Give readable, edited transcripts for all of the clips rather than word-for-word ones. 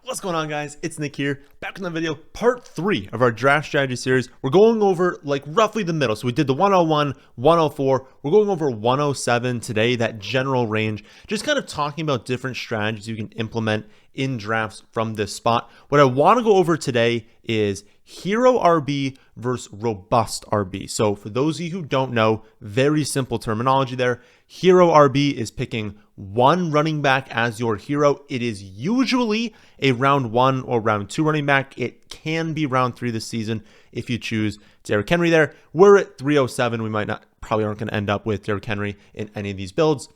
What's going on, guys? It's Nick here, back in the video, part 3 of our draft strategy series. We're going over like roughly the middle. So we did the 101, 104. We're going over 107 today, that general range, just kind of talking about different strategies you can implement in drafts from this spot. What I want to go over today is hero RB versus robust RB. So for those of you who don't know, very simple terminology there. Hero RB is picking one running back as your hero. It is usually a round 1 or round 2 running back. It can be round 3 this season if you choose Derrick Henry there. We're at 307. We probably aren't going to end up with Derrick Henry in any of these builds.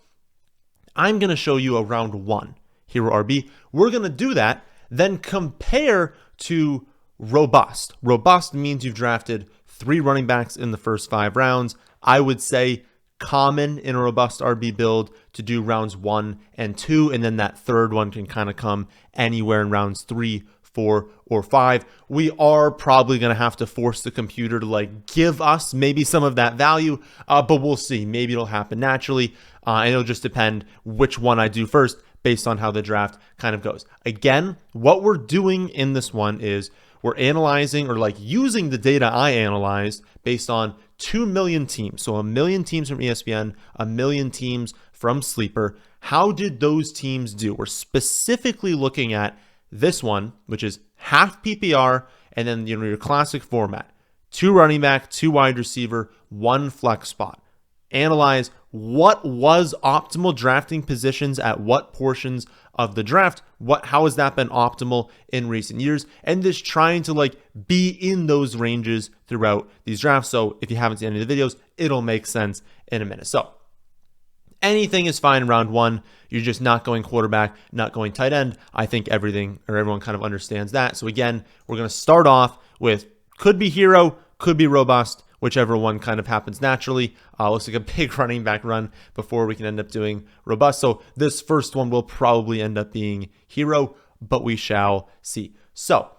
I'm going to show you a round 1 hero RB. We're going to do that, then compare to robust. Robust means you've drafted 3 running backs in the first 5 rounds. I would say common in a robust RB build to do rounds 1 and 2, and then that third one can kind of come anywhere in rounds 3, 4, or 5. We are probably going to have to force the computer to like give us maybe some of that value, but we'll see. Maybe it'll happen naturally, and it'll just depend which one I do first based on how the draft kind of goes. Again, what we're doing in this one is we're analyzing or like using the data I analyzed based on 2 million teams. So 1 million teams from ESPN, 1 million teams from Sleeper. How did those teams do? We're specifically looking at this one, which is half PPR, and then your classic format. 2 running back, 2 wide receiver, 1 flex spot. Analyze what was optimal drafting positions at what portions of the draft. How has that been optimal in recent years? And just trying to like be in those ranges throughout these drafts. So if you haven't seen any of the videos, it'll make sense in a minute. So anything is fine in round 1. You're just not going quarterback, not going tight end. I think everyone kind of understands that. So again, we're going to start off with could be hero, could be robust, whichever one kind of happens naturally. Looks like a big running back run before we can end up doing robust. So this first one will probably end up being hero, but we shall see. So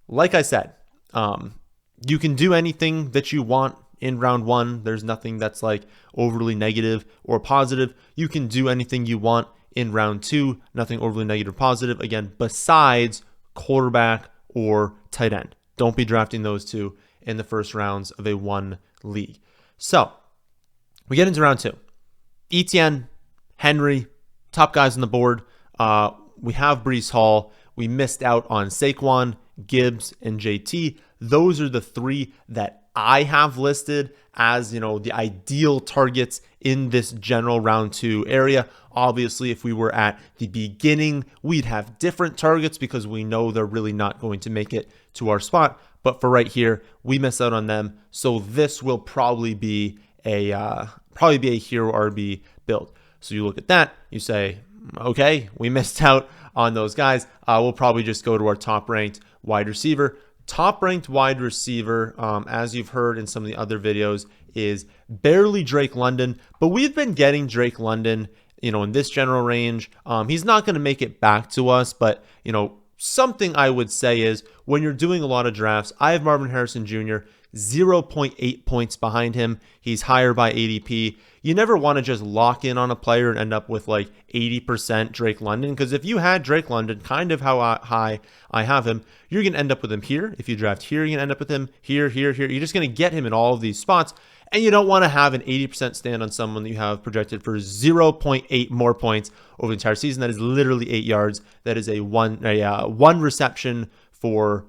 like I said, you can do anything that you want in round 1. There's nothing that's like overly negative or positive. You can do anything you want in round 2, nothing overly negative or positive. Again, besides quarterback or tight end. Don't be drafting those 2 in the first rounds of a 1 league. So we get into round 2. Etienne, Henry, top guys on the board. We have Breece Hall. We missed out on Saquon, Gibbs, and JT. Those are the 3 that I have listed as, the ideal targets in this general round 2 area. Obviously, if we were at the beginning, we'd have different targets because we know they're really not going to make it to our spot. But for right here, we miss out on them. So this will probably be a hero RB build. So you look at that, you say, okay, we missed out on those guys. We'll probably just go to our top ranked wide receiver. Top ranked wide receiver, as you've heard in some of the other videos, is barely Drake London. But we've been getting Drake London, in this general range. He's not going to make it back to us, but, something I would say is when you're doing a lot of drafts, I have Marvin Harrison Jr., 0.8 points behind him. He's higher by ADP. You never want to just lock in on a player and end up with like 80% Drake London, because if you had Drake London, kind of how high I have him, you're going to end up with him here. If you draft here, you're going to end up with him here, here, here. You're just going to get him in all of these spots. And you don't want to have an 80% stand on someone that you have projected for 0.8 more points over the entire season. That is literally 8 yards. That is a one reception for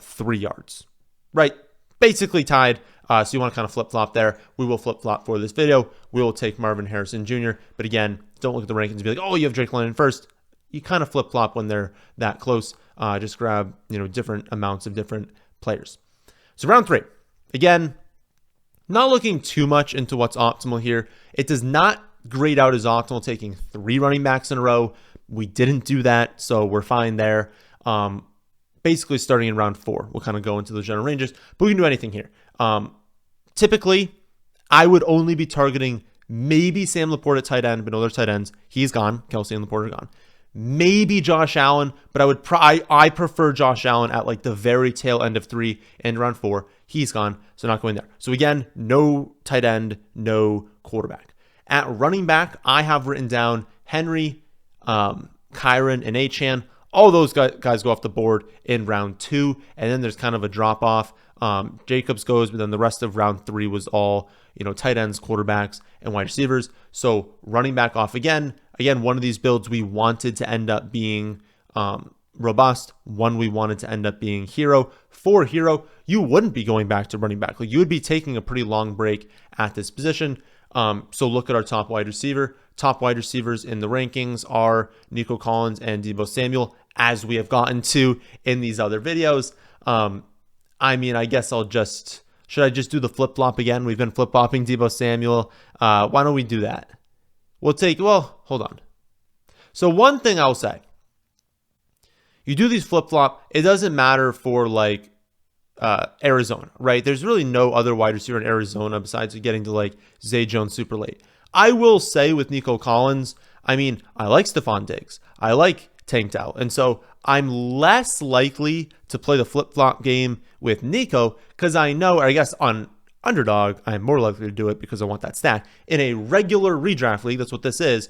3 yards, right? Basically tied. So you want to kind of flip-flop there. We will flip-flop for this video. We will take Marvin Harrison Jr. But again, don't look at the rankings and be like, oh, you have Drake London first. You kind of flip-flop when they're that close. Just grab, different amounts of different players. So round 3. Again, not looking too much into what's optimal here. It does not grade out as optimal taking 3 running backs in a row. We didn't do that, so we're fine there. Basically starting in round 4. We'll kind of go into those general ranges, but we can do anything here. Typically, I would only be targeting maybe Sam Laporte at tight end, but no other tight ends. He's gone. Kelsey and Laporte are gone. Maybe Josh Allen, but I prefer Josh Allen at like the very tail end of 3 and round 4. He's gone, so not going there. So again, no tight end, no quarterback. At running back, I have written down Henry, Kyron, and Achane. All those guys go off the board in round 2, and then there's kind of a drop off. Jacobs goes, but then the rest of round 3 was all, tight ends, quarterbacks, and wide receivers. So running back off again. Again, one of these builds we wanted to end up being robust. One we wanted to end up being hero. For hero, you wouldn't be going back to running back. Like, you would be taking a pretty long break at this position. So look at our top wide receiver. Top wide receivers in the rankings are Nico Collins and Deebo Samuel, as we have gotten to in these other videos. I guess should I just do the flip-flop again? We've been flip-flopping Deebo Samuel. Why don't we do that? Hold on. So one thing I'll say, you do these flip-flop, it doesn't matter for like Arizona, right? There's really no other wide receiver in Arizona besides getting to like Zay Jones super late. I will say with Nico Collins, I like Stephon Diggs. I like Tank Dell. And so I'm less likely to play the flip-flop game with Nico because I know, or I guess on Underdog, I'm more likely to do it because I want that stack. In a regular redraft league, that's what this is.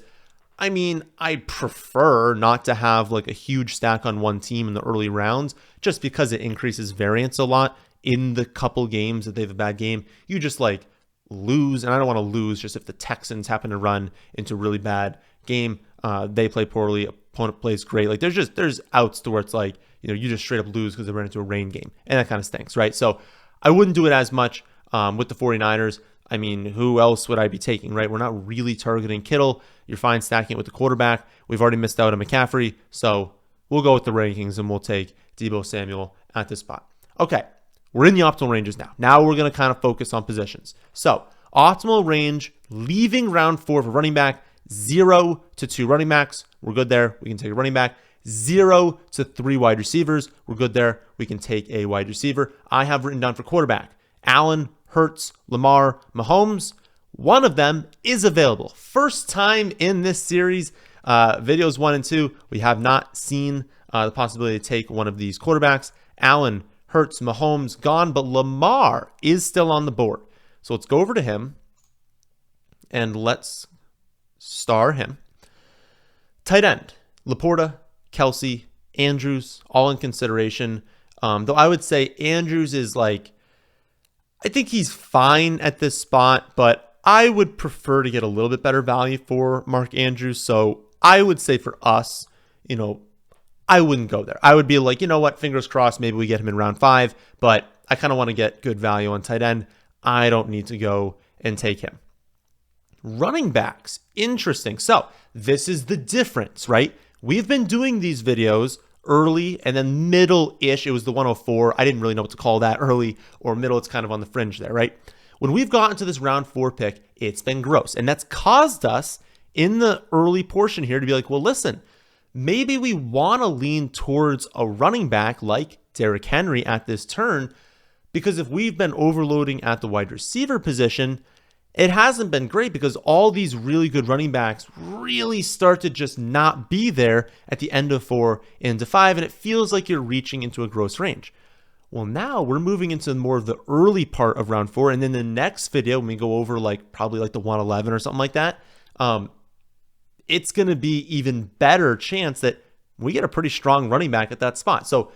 I prefer not to have like a huge stack on one team in the early rounds just because it increases variance a lot in the couple games that they have a bad game. You just like lose, and I don't want to lose just if the Texans happen to run into a really bad game. They play poorly, opponent plays great. Like there's outs to where it's like, you just straight up lose because they ran into a rain game, and that kind of stinks, right? So I wouldn't do it as much with the 49ers. Who else would I be taking, right? We're not really targeting Kittle. You're fine stacking it with the quarterback. We've already missed out on McCaffrey, so we'll go with the rankings and we'll take Deebo Samuel at this spot. Okay, we're in the optimal ranges now. Now we're going to kind of focus on positions. So optimal range, leaving round 4 for running back, 0 to 2 running backs. We're good there. We can take a running back. 0 to 3 wide receivers. We're good there. We can take a wide receiver. I have written down for quarterback, Allen, Hurts, Lamar, Mahomes. One of them is available. First time in this series, videos 1 and 2, we have not seen the possibility to take one of these quarterbacks. Allen, Hurts, Mahomes gone, but Lamar is still on the board. So let's go over to him and let's star him. Tight end, Laporta, Kelsey, Andrews, all in consideration. Though I would say Andrews is like, I think he's fine at this spot, but I would prefer to get a little bit better value for Mark Andrews. So I would say for us, I wouldn't go there. I would be like, what, fingers crossed, maybe we get him in round 5, but I kind of want to get good value on tight end. I don't need to go and take him. Running backs, interesting. So this is the difference, right? We've been doing these videos early and then middle-ish. It was the 104. I didn't really know what to call that, early or middle. It's kind of on the fringe there, right? When we've gotten to this round 4 pick, it's been gross. And that's caused us in the early portion here to be like, well, listen, maybe we want to lean towards a running back like Derrick Henry at this turn, because if we've been overloading at the wide receiver position, it hasn't been great because all these really good running backs really start to just not be there at the end of 4 into 5, and it feels like you're reaching into a gross range. Well, now we're moving into more of the early part of round 4, and then the next video, when we go over probably the 111 or something like that, it's going to be even better chance that we get a pretty strong running back at that spot. So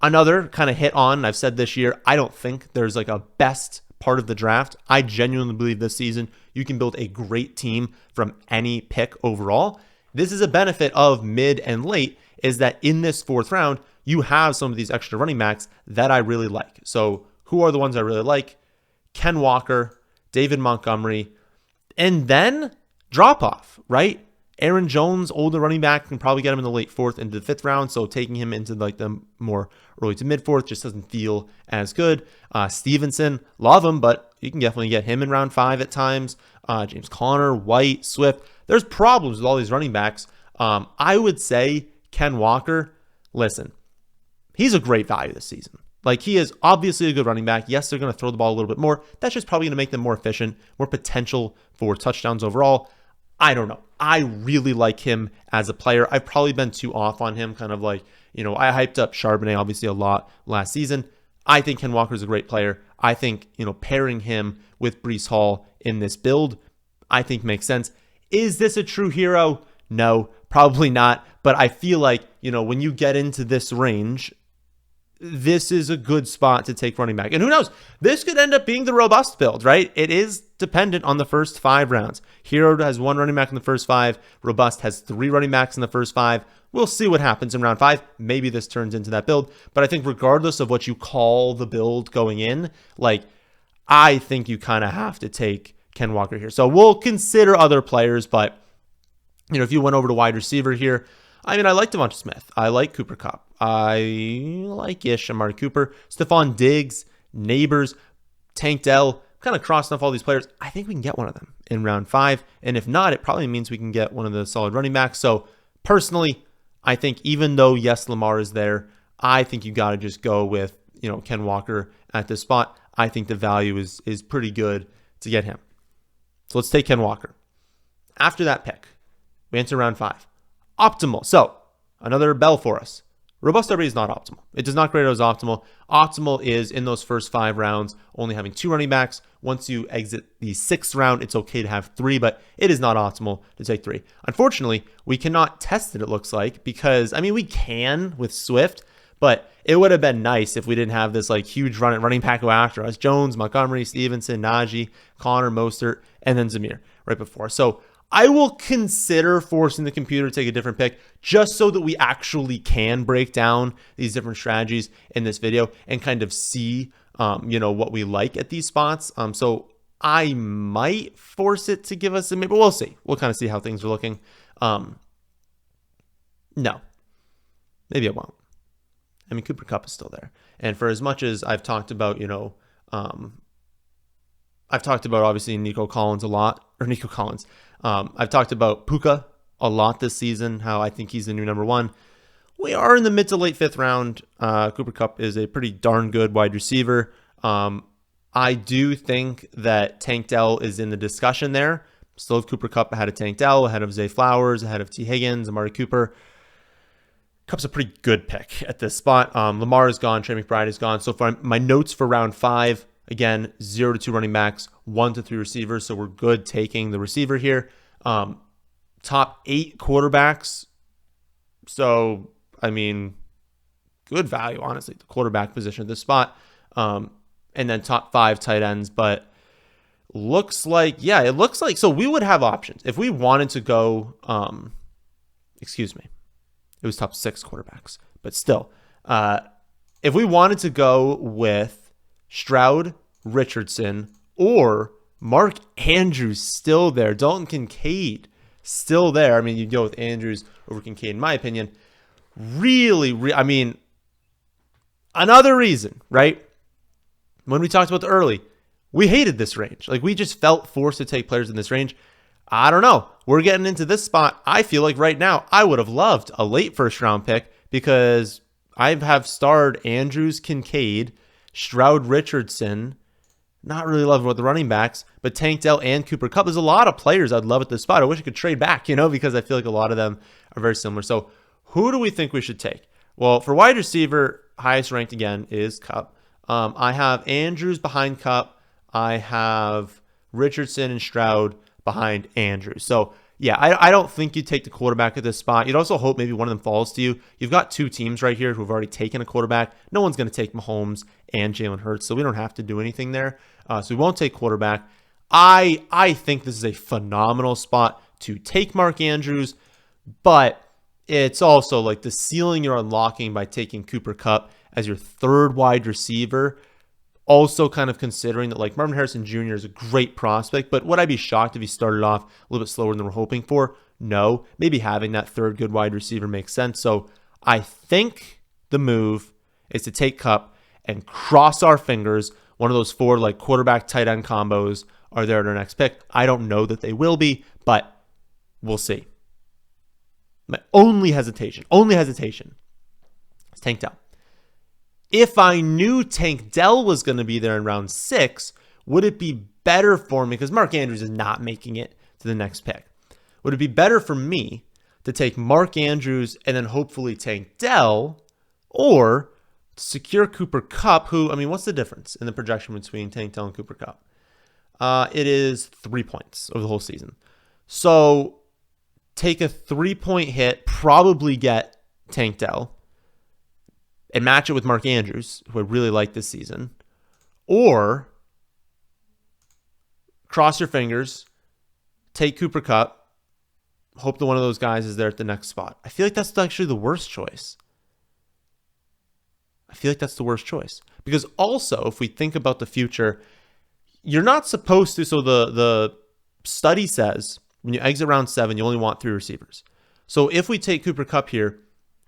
another kind of hit on, I've said this year, I don't think there's a best part of the draft. I genuinely believe this season you can build a great team from any pick overall. This is a benefit of mid and late, is that in this 4th round, you have some of these extra running backs that I really like. So who are the ones I really like? Ken Walker, David Montgomery, and then drop off, right? Aaron Jones, older running back, can probably get him in the late 4th into the 5th round. So taking him into the more early to mid 4th just doesn't feel as good. Stevenson, love him, but you can definitely get him in round 5 at times. James Conner, White, Swift. There's problems with all these running backs. I would say Ken Walker, listen, he's a great value this season. He is obviously a good running back. Yes, they're going to throw the ball a little bit more. That's just probably going to make them more efficient, more potential for touchdowns overall. I don't know. I really like him as a player. I've probably been too off on him, I hyped up Charbonnet obviously a lot last season. I think Ken Walker is a great player. I think, pairing him with Breece Hall in this build, I think makes sense. Is this a true hero? No, probably not. But I feel like when you get into this range, this is a good spot to take running back. And who knows? This could end up being the robust build, right? It is dependent on the first 5 rounds. Hero has 1 running back in the first 5. Robust has 3 running backs in the first 5. We'll see what happens in round 5. Maybe this turns into that build. But I think regardless of what you call the build going in, I think you kind of have to take Ken Walker here. So we'll consider other players, but if you went over to wide receiver here, I like Devonta Smith. I like Cooper Kupp. I like-ish Amari Cooper. Stephon Diggs, Neighbors, Tank Dell. Kind of crossing off all these players. I think we can get one of them in round 5. And if not, it probably means we can get one of the solid running backs. So personally, I think even though, yes, Lamar is there, I think you got to just go with, Ken Walker at this spot. I think the value is pretty good to get him. So let's take Ken Walker. After that pick, we enter round 5. Optimal. So another bell for us. Robust RB is not optimal. It does not grade as optimal. Optimal is in those first 5 rounds, only having 2 running backs. Once you exit the 6th round, it's okay to have 3, but it is not optimal to take 3. Unfortunately, we cannot test it looks like, because, we can with Swift, but it would have been nice if we didn't have this huge running back go after us. Jones, Montgomery, Stevenson, Najee, Connor, Mostert, and then Zamir right before. So I will consider forcing the computer to take a different pick just so that we actually can break down these different strategies in this video and kind of see, what we like at these spots. So I might force it to give us but we'll see. We'll kind of see how things are looking. No, maybe it won't. Cooper Kupp is still there. And for as much as I've talked about, I've talked about obviously Nico Collins. I've talked about Puka a lot this season, how I think he's the new number 1. We are in the mid to late 5th round. Cooper Kupp is a pretty darn good wide receiver. I do think that Tank Dell is in the discussion there. Still have Cooper Kupp ahead of Tank Dell, ahead of Zay Flowers, ahead of T. Higgins, Amari Cooper. Kupp's a pretty good pick at this spot. Lamar is gone. Trey McBride is gone. So far, my notes for round 5, again, 0 to 2 running backs, 1 to 3 receivers. So we're good taking the receiver here. Top 8 quarterbacks. So, good value, honestly, the quarterback position at this spot. And then top 5 tight ends. But it looks like, so we would have options. If we wanted to go, it was top 6 quarterbacks. But still, if we wanted to go with Stroud, Richardson, or Mark Andrews still there, Dalton Kincaid still there. You go with Andrews over Kincaid, in my opinion. Another reason, right? When we talked about the early, we hated this range. We just felt forced to take players in this range. I don't know. We're getting into this spot. I feel like right now I would have loved a late 1st round pick because I have starred Andrews, Kincaid, Stroud, Richardson. Not really loving with the running backs, but Tank Dell and Cooper Kupp. There's a lot of players I'd love at this spot. I wish I could trade back, because I feel like a lot of them are very similar. So who do we think we should take? Well, for wide receiver, highest ranked again is Kupp. I have Andrews behind Kupp. I have Richardson and Stroud behind Andrews. So yeah, I don't think you'd take the quarterback at this spot. You'd also hope maybe one of them falls to you. You've got 2 teams right here who've already taken a quarterback. No one's going to take Mahomes and Jalen Hurts, so we don't have to do anything there. So we won't take quarterback. I think this is a phenomenal spot to take Mark Andrews, but it's also the ceiling you're unlocking by taking Cooper Kupp as your 3rd wide receiver. Also kind of considering that Marvin Harrison Jr. is a great prospect, but would I be shocked if he started off a little bit slower than we're hoping for? No. Maybe having that 3rd good wide receiver makes sense. So I think the move is to take Kupp and cross our fingers. One of those 4 quarterback tight end combos are there at our next pick. I don't know that they will be, but we'll see. My only hesitation is Tank Dell. If I knew Tank Dell was going to be there in round 6, would it be better for me? Because Mark Andrews is not making it to the next pick. Would it be better for me to take Mark Andrews and then hopefully Tank Dell, or secure Cooper Kupp, who, what's the difference in the projection between Tank Dell and Cooper Kupp? It is 3 points over the whole season. So take a 3-point hit, probably get Tank Dell and match it with Mark Andrews, who I really like this season, or cross your fingers, take Cooper Kupp, hope that one of those guys is there at the next spot. I feel like that's actually the worst choice. Because also, if we think about the future, you're not supposed to, so the study says when you exit round 7, you only want 3 receivers. So if we take Cooper Kupp here,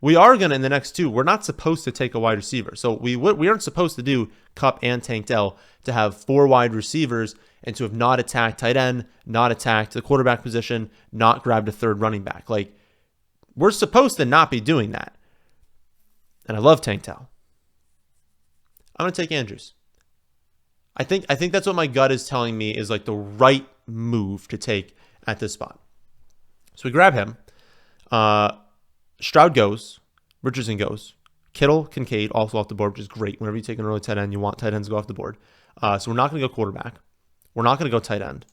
we are going to, in the next 2, we're not supposed to take a wide receiver. So we aren't supposed to do Kupp and Tank Dell to have 4 wide receivers and to have not attacked tight end, not attacked the quarterback position, not grabbed a 3rd running back. Like, we're supposed to not be doing that. And I love Tank Dell. I'm going to take Andrews. I think that's what my gut is telling me is like the right move to take at this spot. So we grab him. Stroud goes. Richardson goes. Kittle, Kincaid also off the board, which is great. Whenever you take an early tight end, you want tight ends to go off the board. So we're not going to go quarterback. We're not going to go tight end.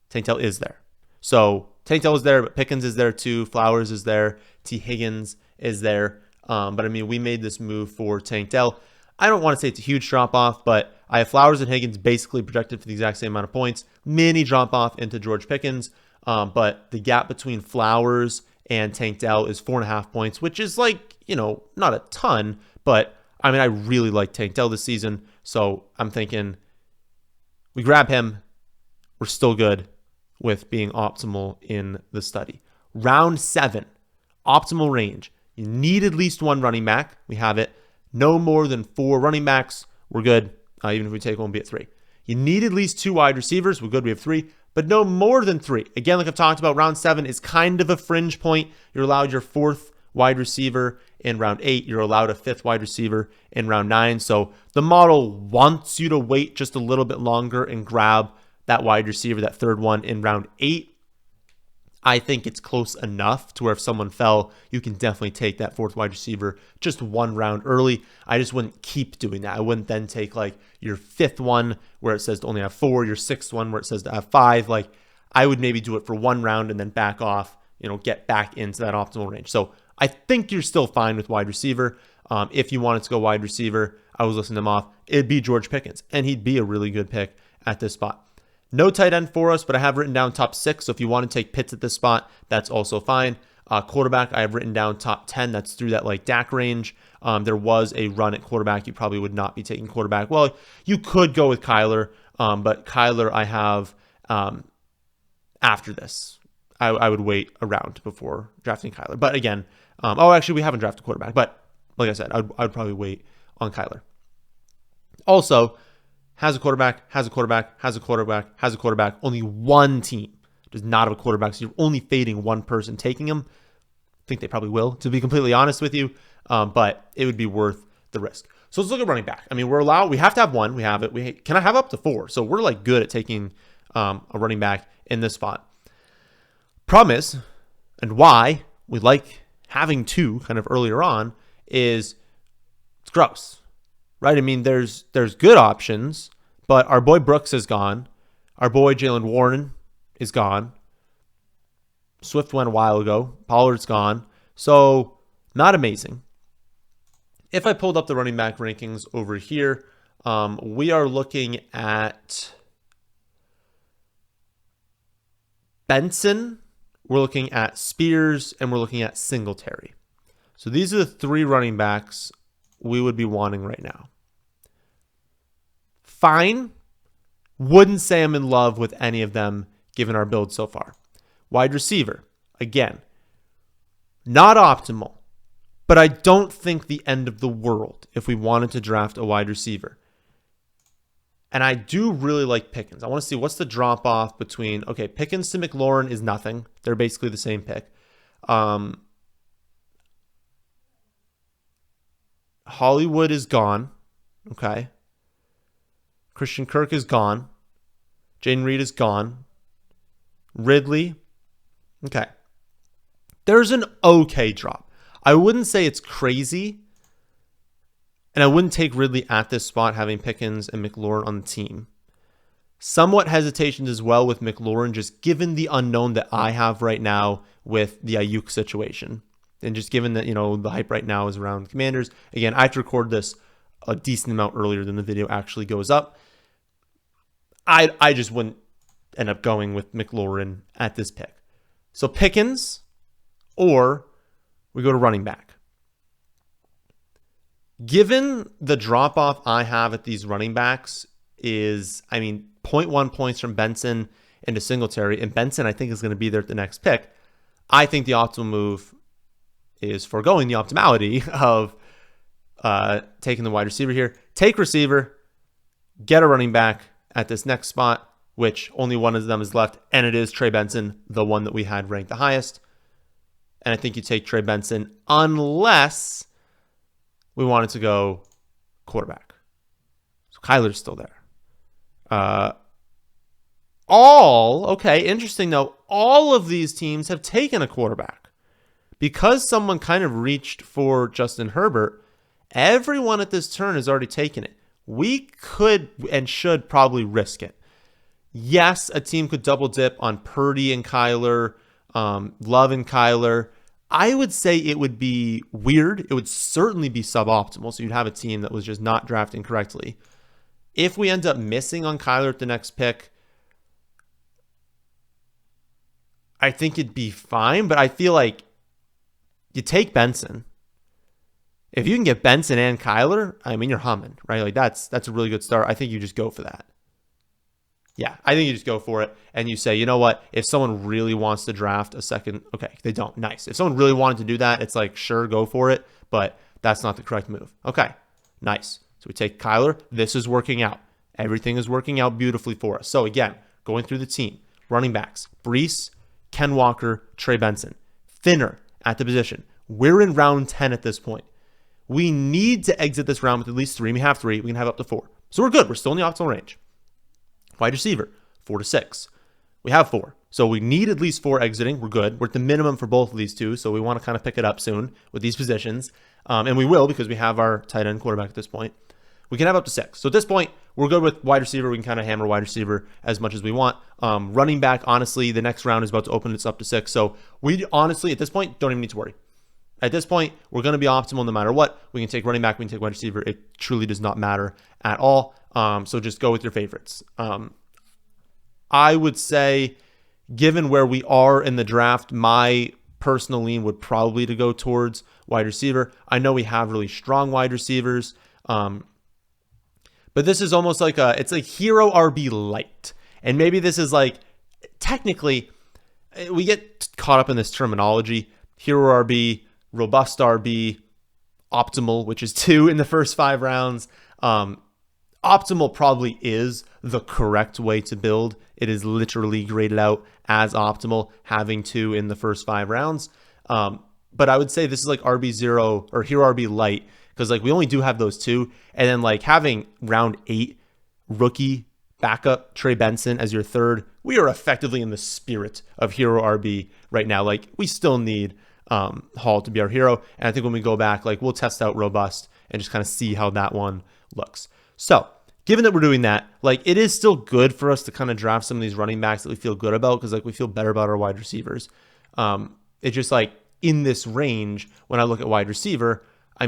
Tank Dell is there. So Tank Dell is there, but Pickens is there too. Flowers is there. T. Higgins is there. But I mean, we made this move for Tank Dell. I don't want to say it's a huge drop-off, but I have Flowers and Higgins basically projected for the exact same amount of points. Mini drop-off into George Pickens, but the gap between Flowers and Tank Dell is 4.5 points, which is like, not a ton, but I mean, I really like Tank Dell this season, so I'm thinking we grab him. We're still good with being optimal in the study. Round 7, optimal range. You need at least 1 running back. We have it. No more than 4 running backs. We're good. Even if we take one, be at 3. You need at least 2 wide receivers. We're good. We have 3, but no more than 3. Again, like I've talked about, round 7 is kind of a fringe point. You're allowed your 4th wide receiver in round 8. You're allowed a 5th wide receiver in round 9. So the model wants you to wait just a little bit longer and grab that wide receiver, that 3rd one in round 8. I think it's close enough to where if someone fell, you can definitely take that 4th wide receiver just 1 round early. I just wouldn't keep doing that. I wouldn't then take like your 5th one where it says to only have 4, your 6th one where it says to have 5. Like, I would maybe do it for 1 round and then back off, get back into that optimal range. So I think you're still fine with wide receiver. If you wanted to go wide receiver, I was listing them off. It'd be George Pickens, and he'd be a really good pick at this spot. No tight end for us, but I have written down top 6. So if you want to take Pitts at this spot, that's also fine. Quarterback, I have written down top 10. That's through that like Dak range. There was a run at quarterback. You probably would not be taking quarterback. Well, you could go with Kyler, but Kyler I have after this. I would wait around before drafting Kyler. But again, actually we haven't drafted quarterback. But like I said, I'd probably wait on Kyler. Also, has a quarterback. Only 1 team does not have a quarterback, so you're only fading 1 person taking him. I think they probably will, to be completely honest with you, but it would be worth the risk. So let's look at running back. I mean, we have to have 1. We have it. Can I have up to 4? So we're like good at taking a running back in this spot. Problem is, and why we like having 2 kind of earlier on, is it's gross. Right? I mean, there's good options, but our boy Brooks is gone. Our boy Jalen Warren is gone. Swift went a while ago. Pollard's gone. So, not amazing. If I pulled up the running back rankings over here, we are looking at Benson, we're looking at Spears, and we're looking at Singletary. So these are the 3 running backs we would be wanting right now. Fine. Wouldn't say I'm in love with any of them given our build so far. Wide receiver. Again, not optimal, but I don't think the end of the world if we wanted to draft a wide receiver. And I do really like Pickens. I want to see what's the drop off between, Pickens to McLaurin is nothing. They're basically the same pick. Hollywood is gone. Okay. Christian Kirk is gone. Jaden Reed is gone. Ridley. Okay. There's an okay drop. I wouldn't say it's crazy. And I wouldn't take Ridley at this spot, having Pickens and McLaurin on the team. Somewhat hesitations as well with McLaurin, just given the unknown that I have right now with the Ayuk situation. And just given that, the hype right now is around Commanders. Again, I have to record this a decent amount earlier than the video actually goes up. I just wouldn't end up going with McLaurin at this pick. So Pickens, or we go to running back. Given the drop-off I have at these running backs is, 0.1 points from Benson into Singletary, and Benson I think is going to be there at the next pick. I think the optimal move is foregoing the optimality of taking the wide receiver here. Take receiver, get a running back at this next spot, which only one of them is left, and it is Trey Benson, the one that we had ranked the highest. And I think you take Trey Benson unless we wanted to go quarterback. So Kyler's still there. Okay, interesting though, all of these teams have taken a quarterback. Because someone kind of reached for Justin Herbert, everyone at this turn has already taken it. We could and should probably risk it. Yes, a team could double dip on Purdy and Kyler, Love and Kyler. I would say it would be weird. It would certainly be suboptimal. So you'd have a team that was just not drafting correctly. If we end up missing on Kyler at the next pick, I think it'd be fine. But I feel like you take Benson. If you can get Benson and Kyler, you're humming, right? Like that's a really good start. I think you just go for that. Yeah, I think you just go for it and you say, you know what? If someone really wants to draft a second, okay, they don't. Nice. If someone really wanted to do that, it's like, sure, go for it. But that's not the correct move. Okay, nice. So we take Kyler. This is working out. Everything is working out beautifully for us. So again, going through the team, running backs, Breece, Ken Walker, Trey Benson, thinner at the position. We're in round 10 at this point. We need to exit this round with at least 3. We have 3. We can have up to 4. So we're good. We're still in the optimal range. Wide receiver, 4 to 6. We have 4. So we need at least 4 exiting. We're good. We're at the minimum for both of these two. So we want to kind of pick it up soon with these positions. And we will because we have our tight end quarterback at this point. We can have up to 6. So at this point, we're good with wide receiver. We can kind of hammer wide receiver as much as we want. Running back, honestly, the next round is about to open. It's up to 6. So we honestly, at this point, don't even need to worry. At this point, we're going to be optimal no matter what. We can take running back. We can take wide receiver. It truly does not matter at all. So just go with your favorites. I would say, given where we are in the draft, my personal lean would probably to go towards wide receiver. I know we have really strong wide receivers. But this is almost like it's like hero RB light. And maybe this is like, technically, we get caught up in this terminology. Hero RB, robust RB, optimal, which is 2 in the first 5 rounds. Optimal probably is the correct way to build. It is literally graded out as optimal, having 2 in the first 5 rounds. But I would say this is like RB0 or hero RB light, because like we only do have those 2. And then like having round 8 rookie backup Trey Benson as your 3rd, we are effectively in the spirit of hero RB right now. Like we still need Hall to be our hero. And I think when we go back, like we'll test out robust and just kind of see how that one looks. So given that we're doing that, like it is still good for us to kind of draft some of these running backs that we feel good about, because like we feel better about our wide receivers. It's just like in this range, when I look at wide receiver, I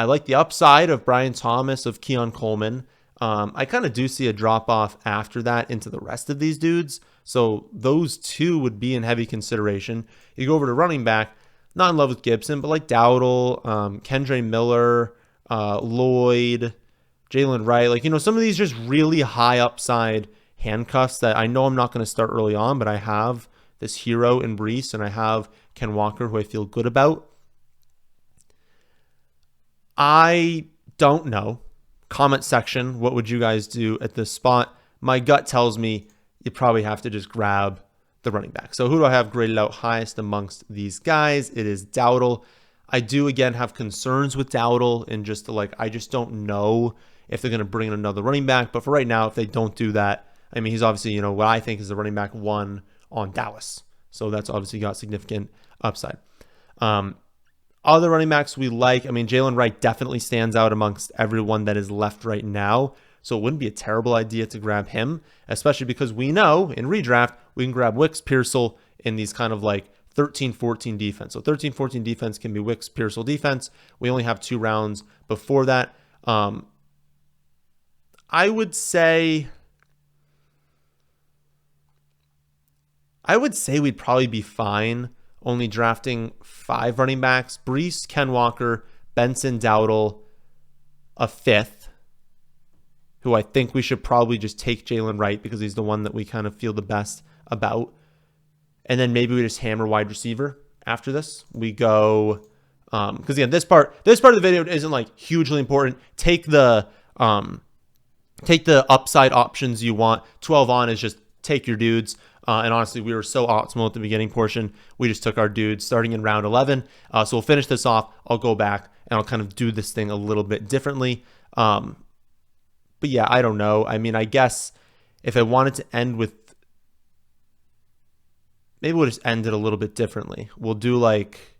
like the upside of Brian Thomas, of Keon Coleman. I kind of do see a drop off after that into the rest of these dudes. So those 2 would be in heavy consideration. You go over to running back, not in love with Gibson, but like Dowdle, Kendre Miller, Lloyd, Jalen Wright, like, some of these just really high upside handcuffs that I know I'm not going to start early on, but I have this hero in Breece and I have Ken Walker, who I feel good about. I don't know. Comment section, what would you guys do at this spot? My gut tells me you probably have to just grab the running back. So who do I have graded out highest amongst these guys? It is Dowdle. I do, again, have concerns with Dowdle and just I just don't know if they're going to bring in another running back. But for right now, if they don't do that, he's obviously, what I think is the running back 1 on Dallas. So that's obviously got significant upside. Other running backs we like, Jalen Wright definitely stands out amongst everyone that is left right now. So it wouldn't be a terrible idea to grab him, especially because we know in redraft, we can grab Wicks, Pearsall in these kind of like 13-14 defense. So 13-14 defense can be Wicks, Pearsall defense. We only have 2 rounds before that. I would say we'd probably be fine only drafting 5 running backs. Brees, Ken Walker, Benson, Dowdle, a 5th, who I think we should probably just take Jalen Wright because he's the one that we kind of feel the best about. And then maybe we just hammer wide receiver after this. We go, because again, this part of the video isn't like hugely important. Take the upside options you want. 12 on is just take your dudes. And honestly, we were so optimal at the beginning portion. We just took our dudes starting in round 11. So we'll finish this off. I'll go back and I'll kind of do this thing a little bit differently. But yeah, I don't know. I mean, I guess if I wanted to end with, maybe we'll just end it a little bit differently. We'll do like,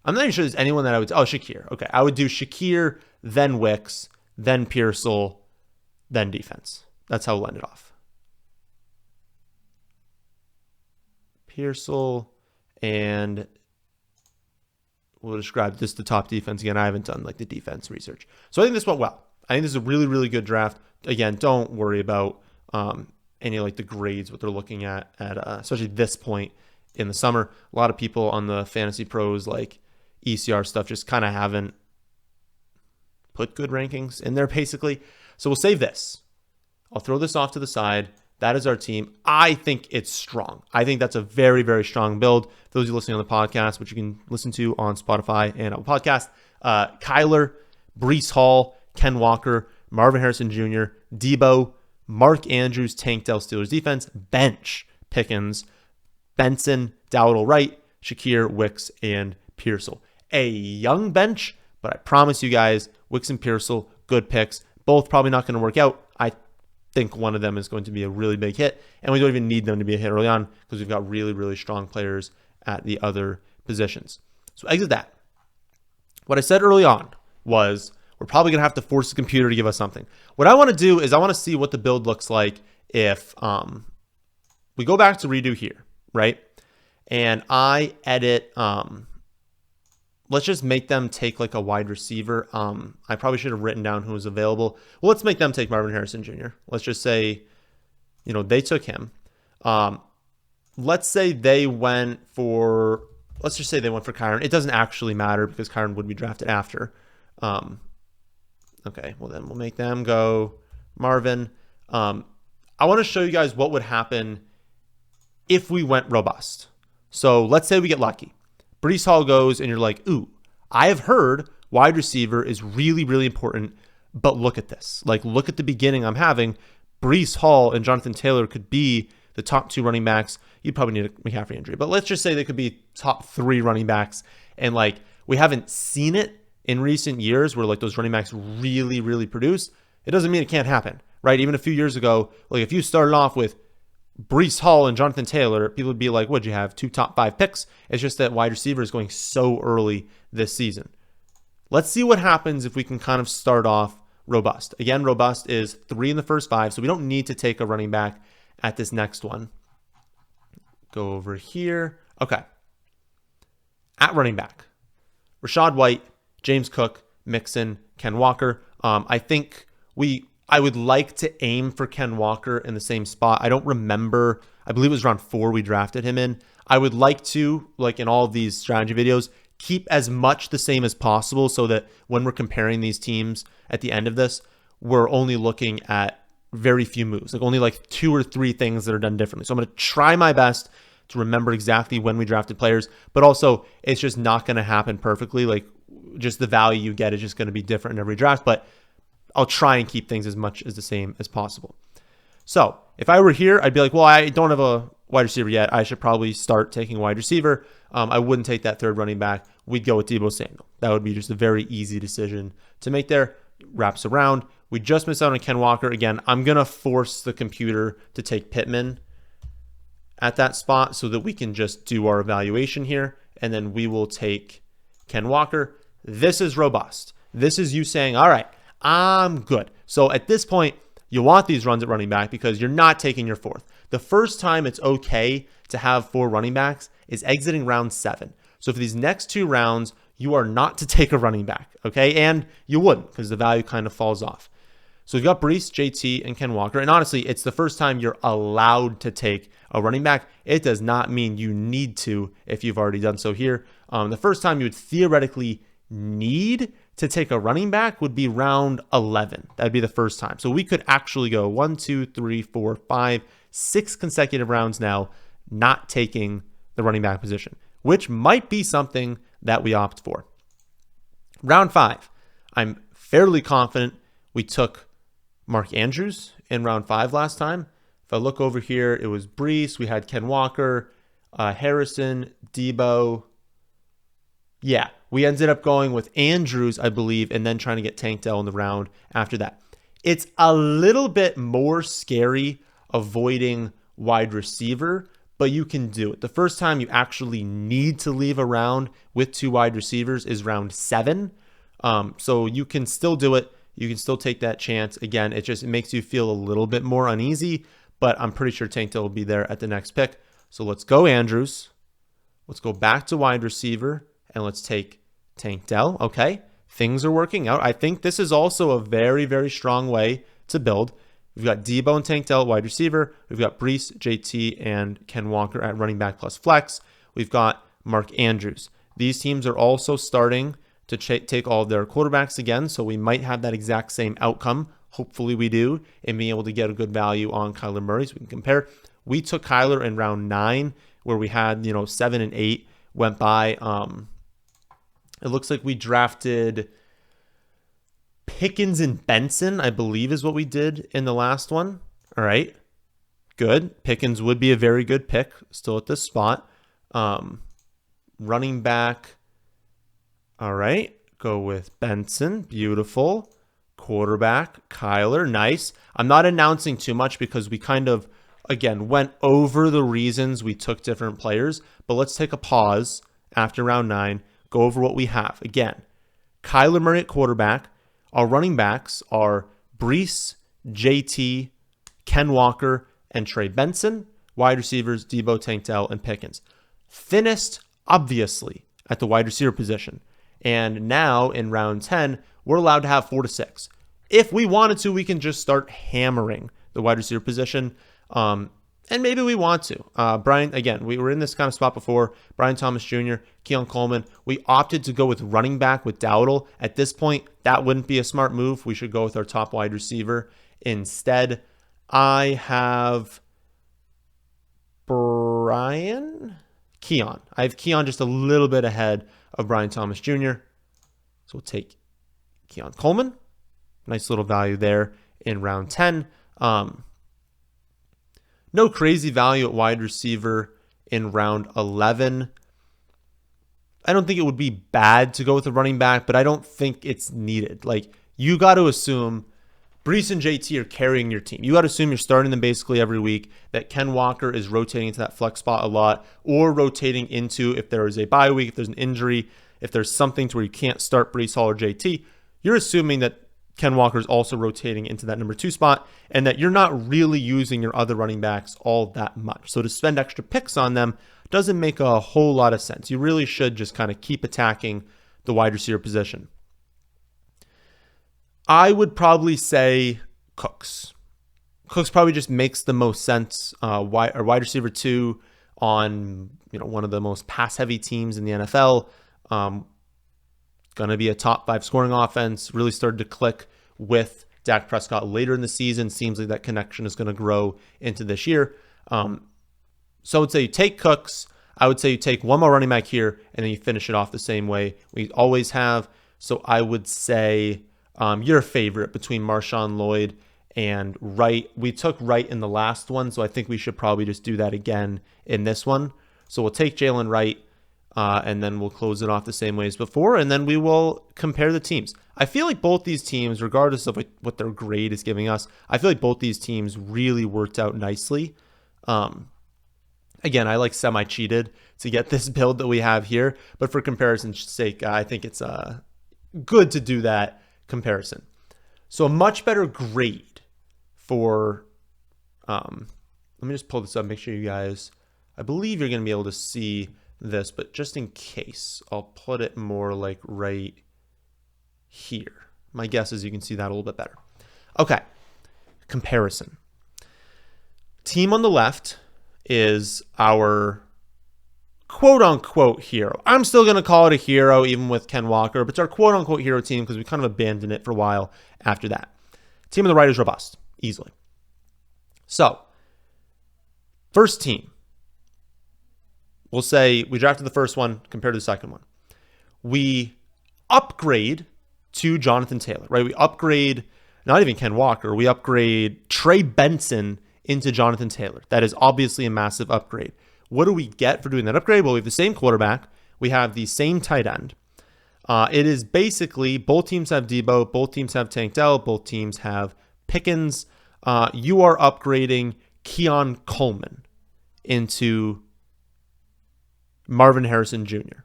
I'm not even sure there's anyone that I would, oh, Shakir. Okay, I would do Shakir, then Wicks, then Pearsall, then defense. That's how we'll end it off. Pearsall, and we'll describe this the top defense. Again, I haven't done like the defense research. So I think this went well. I think this is a really, really good draft. Again, don't worry about any like the grades, what they're looking at especially this point in the summer. A lot of people on the Fantasy Pros like ECR stuff just kind of haven't put good rankings in there basically. So we'll save this. I'll throw this off to the side. That is our team. I think it's strong. I think that's a very, very strong build. For those of you listening on the podcast, which you can listen to on Spotify and Apple Podcast, Kyler, Breece Hall, Ken Walker, Marvin Harrison Jr., Debo, Mark Andrews, Tank Dell, Steelers defense, bench, Pickens, Benson, Dowdle Wright, Shakir, Wicks, and Pearsall. A young bench, but I promise you guys, Wicks and Pearsall, good picks. Both probably not going to work out. I think one of them is going to be a really big hit, and we don't even need them to be a hit early on because we've got really, really strong players at the other positions. So exit that. What I said early on was we're probably going to have to force the computer to give us something. What I want to do is I want to see what the build looks like if we go back to redo here, right? And I edit, let's just make them take like a wide receiver. I probably should have written down who was available. Well, let's make them take Marvin Harrison Jr. Let's just say, they took him. Let's say they went for, Kyron. It doesn't actually matter because Kyron would be drafted after. Okay, well then we'll make them go Marvin. I want to show you guys what would happen if we went robust. So let's say we get lucky. Breece Hall goes and you're like, ooh, I have heard wide receiver is really, really important, but look at this. Like, look at the beginning I'm having. Breece Hall and Jonathan Taylor could be the top 2 running backs. You'd probably need a McCaffrey injury, but let's just say they could be top 3 running backs. And like, we haven't seen it in recent years where like those running backs really, really produce. It doesn't mean it can't happen, right? Even a few years ago, like if you started off with Breece Hall and Jonathan Taylor, people would be like, what'd you have? 2 top 5 picks? It's just that wide receiver is going so early this season. Let's see what happens if we can kind of start off robust. Again, robust is 3 in the first 5, so we don't need to take a running back at this next one. Go over here. Okay. At running back, Rachaad White, James Cook, Mixon, Ken Walker. I think I would like to aim for Ken Walker in the same spot. I don't remember. I believe it was round 4 we drafted him in. I would like to, like in all of these strategy videos, keep as much the same as possible so that when we're comparing these teams at the end of this, we're only looking at very few moves, like only like 2 or 3 things that are done differently. So I'm going to try my best to remember exactly when we drafted players, but also it's just not going to happen perfectly. Like just the value you get is just going to be different in every draft, but I'll try and keep things as much as the same as possible. So if I were here, I'd be like, well, I don't have a wide receiver yet. I should probably start taking a wide receiver. I wouldn't take that 3rd running back. We'd go with Deebo Samuel. That would be just a very easy decision to make there. Wraps around. We just missed out on Ken Walker. Again, I'm going to force the computer to take Pittman at that spot so that we can just do our evaluation here. And then we will take Ken Walker. This is robust. This is you saying, all right, I'm good. So at this point, you want these runs at running back because you're not taking your 4th. The first time it's okay to have 4 running backs is exiting round 7. So for these next 2 rounds, you are not to take a running back, okay? And you wouldn't because the value kind of falls off. So we've got Breece, JT, and Ken Walker. And honestly, it's the first time you're allowed to take a running back. It does not mean you need to if you've already done so here. The first time you would theoretically need to take a running back would be round 11. That'd be the first time. So we could actually go 1, 2, 3, 4, 5, 6 consecutive rounds now not taking the running back position, which might be something that we opt for. Round 5, I'm fairly confident we took Mark Andrews in round 5 last time. If I look over here, it was Breece. We had Ken Walker, Harrison, Debo. Yeah, we ended up going with Andrews, I believe, and then trying to get Tank Dell in the round after that. It's a little bit more scary avoiding wide receiver, but you can do it. The first time you actually need to leave a round with 2 wide receivers is round 7. So you can still do it. You can still take that chance. Again, it makes you feel a little bit more uneasy, but I'm pretty sure Tank Dell will be there at the next pick. So let's go Andrews. Let's go back to wide receiver, and let's take Tank Dell. Okay, things are working out. I think this is also a very, very strong way to build. We've got Debo and Tank Dell at wide receiver. We've got Breece, JT, and Ken Walker at running back plus flex. We've got Mark Andrews. These teams are also starting to take all of their quarterbacks again, so we might have that exact same outcome. Hopefully we do, and being able to get a good value on Kyler Murray so we can compare. We took Kyler in round 9, where we had 7 and 8 went by. It looks like we drafted Pickens and Benson, I believe is what we did in the last one. All right, good. Pickens would be a very good pick still at this spot. Running back. All right, go with Benson. Beautiful. Quarterback, Kyler. Nice. I'm not announcing too much because we kind of, again, went over the reasons we took different players. But let's take a pause after round 9, go over what we have. Again, Kyler Murray at quarterback. Our running backs are Breece, JT, Ken Walker, and Trey Benson. Wide receivers, Debo, Tank Dell, and Pickens. Thinnest, obviously, at the wide receiver position. And now in round 10, we're allowed to have 4 to 6. If we wanted to, we can just start hammering the wide receiver position. And maybe we want to. Brian, again, we were in this kind of spot before. Brian Thomas Jr., Keon Coleman. We opted to go with running back with Dowdle. At this point, that wouldn't be a smart move. We should go with our top wide receiver instead. I have Keon. I have Keon just a little bit ahead of Brian Thomas Jr. So we'll take Keon Coleman. Nice little value there in round 10. No crazy value at wide receiver in round 11. I don't think it would be bad to go with a running back, but I don't think it's needed. Like, you got to assume Breece and JT are carrying your team. You got to assume you're starting them basically every week, that Ken Walker is rotating into that flex spot a lot, or rotating into, if there is a bye week, if there's an injury, if there's something to where you can't start Breece Hall or JT, you're assuming that Ken Walker is also rotating into that number 2 spot, and that you're not really using your other running backs all that much. So to spend extra picks on them doesn't make a whole lot of sense. You really should just kind of keep attacking the wide receiver position. I would probably say Cooks. Cooks probably just makes the most sense. Wide receiver 2 on one of the most pass-heavy teams in the NFL. Going to be a top 5 scoring offense. Really started to click with Dak Prescott later in the season. Seems like that connection is going to grow into this year. So I would say you take Cooks. I would say you take one more running back here, and then you finish it off the same way we always have. So I would say your favorite between Marshawn Lloyd and Wright. We took Wright in the last one, so I think we should probably just do that again in this one. So we'll take Jalen Wright, and then we'll close it off the same way as before, and then we will compare the teams. I feel like both these teams, regardless of what their grade is giving us, I feel like both these teams really worked out nicely. Again, I like semi-cheated to get this build that we have here, but for comparison's sake, I think it's good to do that comparison. So a much better grade for, let me just pull this up, make sure you guys, I believe you're going to be able to see this, but just in case, I'll put it more like right here. My guess is you can see that a little bit better. Okay, comparison. Team on the left is our quote-unquote hero. I'm still going to call it a hero even with Ken Walker, but it's our quote-unquote hero team because we kind of abandoned it for a while after that. Team on the right is robust, easily. So, first team. We'll say we drafted the first one compared to the second one. We upgrade to Jonathan Taylor, right? We upgrade, not even Ken Walker, we upgrade Trey Benson into Jonathan Taylor. That is obviously a massive upgrade. What do we get for doing that upgrade? Well, we have the same quarterback. We have the same tight end. It is basically both teams have Debo, both teams have Tank Dell, both teams have Pickens. You are upgrading Keon Coleman into Marvin Harrison Jr.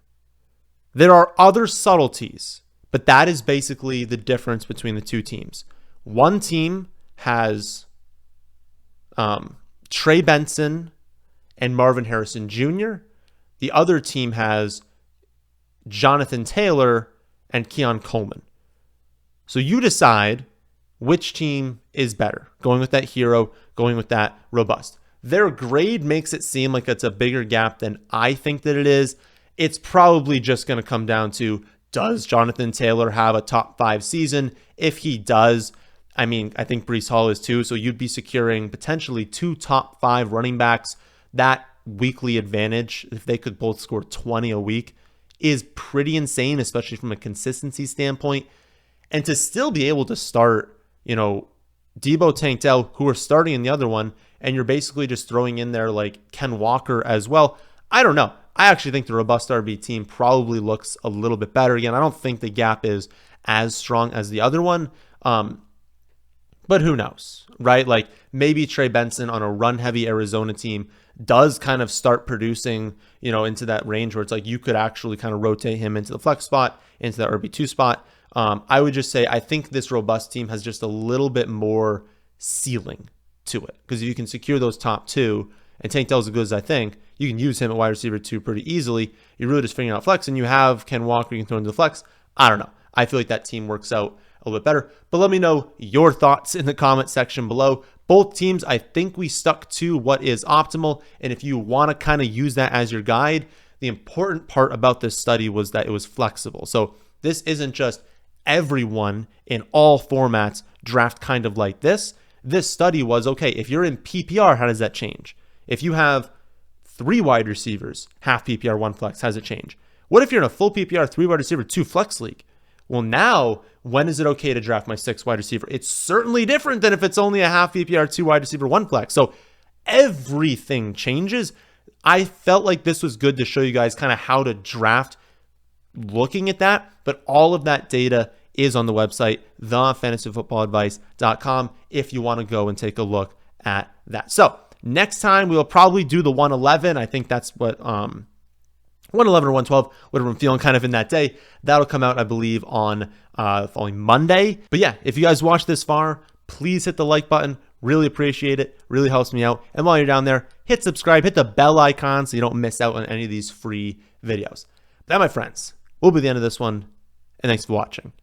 There are other subtleties, but that is basically the difference between the two teams. One team has Trey Benson and Marvin Harrison Jr. The other team has Jonathan Taylor and Keon Coleman. So you decide which team is better, going with that hero, going with that robust. Their grade makes it seem like it's a bigger gap than I think that it is. It's probably just going to come down to, does Jonathan Taylor have a top 5 season? If he does, I mean, I think Breece Hall is too, so you'd be securing potentially 2 top 5 running backs. That weekly advantage, if they could both score 20 a week, is pretty insane, especially from a consistency standpoint. And to still be able to start, Debo, Tank Dell, who are starting in the other one, and you're basically just throwing in there like Ken Walker as well. I don't know. I actually think the robust RB team probably looks a little bit better. Again, I don't think the gap is as strong as the other one. But who knows, right? Like maybe Trey Benson on a run-heavy Arizona team does kind of start producing, into that range where it's like you could actually kind of rotate him into the flex spot, into the RB2 spot. I would just say I think this robust team has just a little bit more ceiling to it because if you can secure those top 2, and Tank Dell's as good as I think, you can use him at wide receiver 2 pretty easily. You're really just figuring out flex, and you have Ken Walker you can throw into the flex. I don't know. I feel like that team works out a little bit better. But let me know your thoughts in the comment section below. Both teams, I think we stuck to what is optimal. And if you want to kind of use that as your guide, the important part about this study was that it was flexible. So this isn't just everyone in all formats draft kind of like this. This study was, okay, if you're in PPR, how does that change? If you have 3 wide receivers, half PPR, 1 flex, how does it change? What if you're in a full PPR, 3 wide receiver, 2 flex league? Well, now, when is it okay to draft my 6 wide receiver? It's certainly different than if it's only a half PPR, 2 wide receiver, 1 flex. So everything changes. I felt like this was good to show you guys kind of how to draft looking at that, but all of that data is on the website, thefantasyfootballadvice.com, if you want to go and take a look at that. So next time, we'll probably do the 111. I think that's what 111 or 112, whatever I'm feeling kind of in that day. That'll come out, I believe, on the following Monday. But yeah, if you guys watched this far, please hit the like button. Really appreciate it. Really helps me out. And while you're down there, hit subscribe, hit the bell icon so you don't miss out on any of these free videos. That, my friends, will be the end of this one. And thanks for watching.